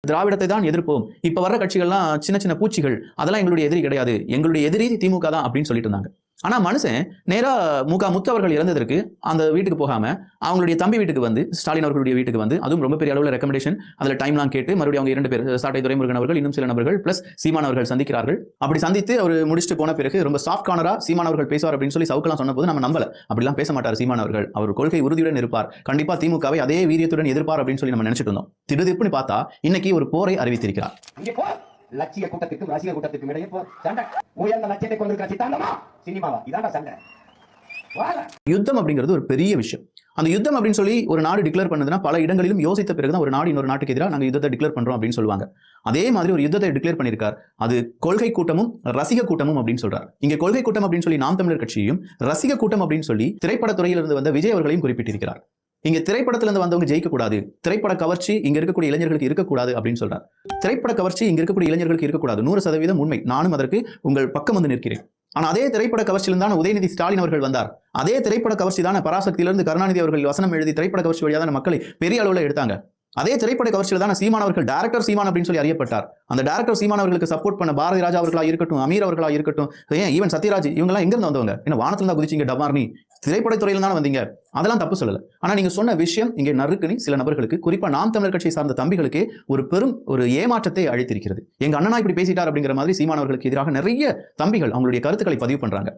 திராவிடத்தை தான் எதிர்ப்போம். இப்ப வர்ற கட்சிகள்லாம் சின்ன சின்ன பூச்சிகள், அதெல்லாம் எங்களுடைய எதிரி கிடையாது, எங்களுடைய எதிரி திமுக தான் அப்படின்னு சொல்லிட்டு இருந்தாங்க. ஆனா மனுஷன் நேரா முத்து அவர்கள் இறந்ததற்கு அந்த வீட்டுக்கு போகாம அவங்களுடைய தம்பி வீட்டுக்கு வந்து, ஸ்டாலின் அவர்களுடைய வீட்டுக்கு வந்து, அதுவும் ரொம்ப பெரிய அளவில் ரெக்கமெண்டேஷன், அதுல டைம்லாம் கேட்டு மறுபடியும் அவங்க 2 பேர், சாட்டை துரைமுருகன் அவர்கள், இன்னும் சில நபர்கள் பிளஸ் சீமான் அவர்கள் சந்திக்கிறார்கள். அப்படி சந்தித்து அவர் முடிச்சுட்டு போன பிறகு ரொம்ப சாஃப்ட் கார்னரா சீமான் அவர்கள் பேசுவார் அப்படின்னு சொல்லி சவுக்கெல்லாம் சொன்னபோது நம்ம நம்பல. அப்படிலாம் பேச மாட்டார் சீமான் அவர்கள், அவர் கொள்கை உறுதியுடன் இருப்பார், கண்டிப்பா திமுகவை அதே வீரியத்துடன் எதிர்ப்பார் அப்படின்னு சொல்லி நம்ம நினைச்சிட்டு இருந்தோம். திடுதிப்புன்னு பார்த்தா இன்னைக்கு ஒரு போரை அறிவித்திருக்கிறார். லட்சிய கூட்டத்துக்கும் ரசிக கூட்டத்துக்கும் இடையே சண்டை. உயர்ந்த லட்சியத்தை கொண்டிருக்கிற சித்தாந்தமா சினிமாவா? இதாண்டா சண்டை. யுத்தம் அப்படிங்கிறது ஒரு பெரிய விஷயம். அந்த யுத்தம் அப்படின்னு சொல்லி ஒரு நாடு டிக்ளேர் பண்ணுதுன்னா பல இடங்களிலும் யோசித்த பிறகுதான் ஒரு நாடு இன்னொரு நாட்டுக்கு எதிராக நாங்கள் யுத்தத்தை டிக்ளேர் பண்றோம் அப்படின்னு சொல்லுவாங்க. அதே மாதிரி ஒரு யுத்தத்தை டிக்ளேர் பண்ணியிருக்கார். அது கொள்கை கூட்டமும் ரசிக கூட்டமும் அப்படின்னு சொல்றாரு. இங்க கொள்கை கூட்டம் அப்படின்னு சொல்லி நாம் தமிழர் கட்சியையும், ரசிக கூட்டம் அப்படின்னு சொல்லி திரைப்படத்துறையிலிருந்து வந்த விஜய் அவர்களையும் குறிப்பிட்டிருக்கிறார். இங்க திரைப்படத்துல இருந்து வந்தவங்க ஜெயிக்க கூடாது, திரைப்பட கவர்ச்சி இங்க இருக்கக்கூடிய இளைஞர்களுக்கு இருக்கக்கூடாது அப்படின்னு சொல்றாரு. திரைப்பட கவர்ச்சி இங்க இருக்கக்கூடிய இளைஞர்களுக்கு இருக்கக்கூடாது, 100% உண்மை. நானும் அதற்கு உங்கள் பக்கம் வந்து நிற்கிறேன். ஆனா அதே திரைப்பட கவர்ச்சியிலிருந்தான உதயநிதி ஸ்டாலின் அவர்கள் வந்தார். அதே திரைப்பட கவர்ச்சி தானே பராசக்தியிலிருந்து கருணாநிதி அவர்கள் வசனம் எழுதி திரைப்பட கவர்ச்சி வழியாக தானே மக்களை பெரிய அளவில் எடுத்தாங்க. அதே திரைப்பட கவர்ச்சியில் தானே சீமான் அவர்கள் டைரக்டர் சீமான் அப்படின்னு சொல்லி அறியப்பட்டார். அந்த டைரக்டர் சீமான் அவர்களுக்கு சப்போர்ட் பண்ண பாரதி ராஜா அவர்களா இருக்கட்டும், அமீர் அவர்களா இருக்கட்டும், ஏன் ஈவன் சத்யராஜ், இவங்கெல்லாம் எங்க இருந்து வந்தவங்க? என்ன வானத்துல தான் குதிச்சிங்க டபார்னி? திரைப்படத்துறையில தானே வந்தீங்க. அதெல்லாம் தப்பு சொல்லல. ஆனா நீங்க சொன்ன விஷயம் இங்கே நறுக்குனி சில நபர்களுக்கு, குறிப்பா நாம் தமிழர் கட்சியை சார்ந்த தம்பிகளுக்கு ஒரு பெரும் ஒரு ஏமாற்றத்தை அளித்திருக்கிறது. எங்க அண்ணனா இப்படி பேசிட்டார் அப்படிங்கிற மாதிரி சீமான் அவர்களுக்கு எதிராக நிறைய தம்பிகள் அவங்களுடைய கருத்துக்களை பதிவு பண்றாங்க.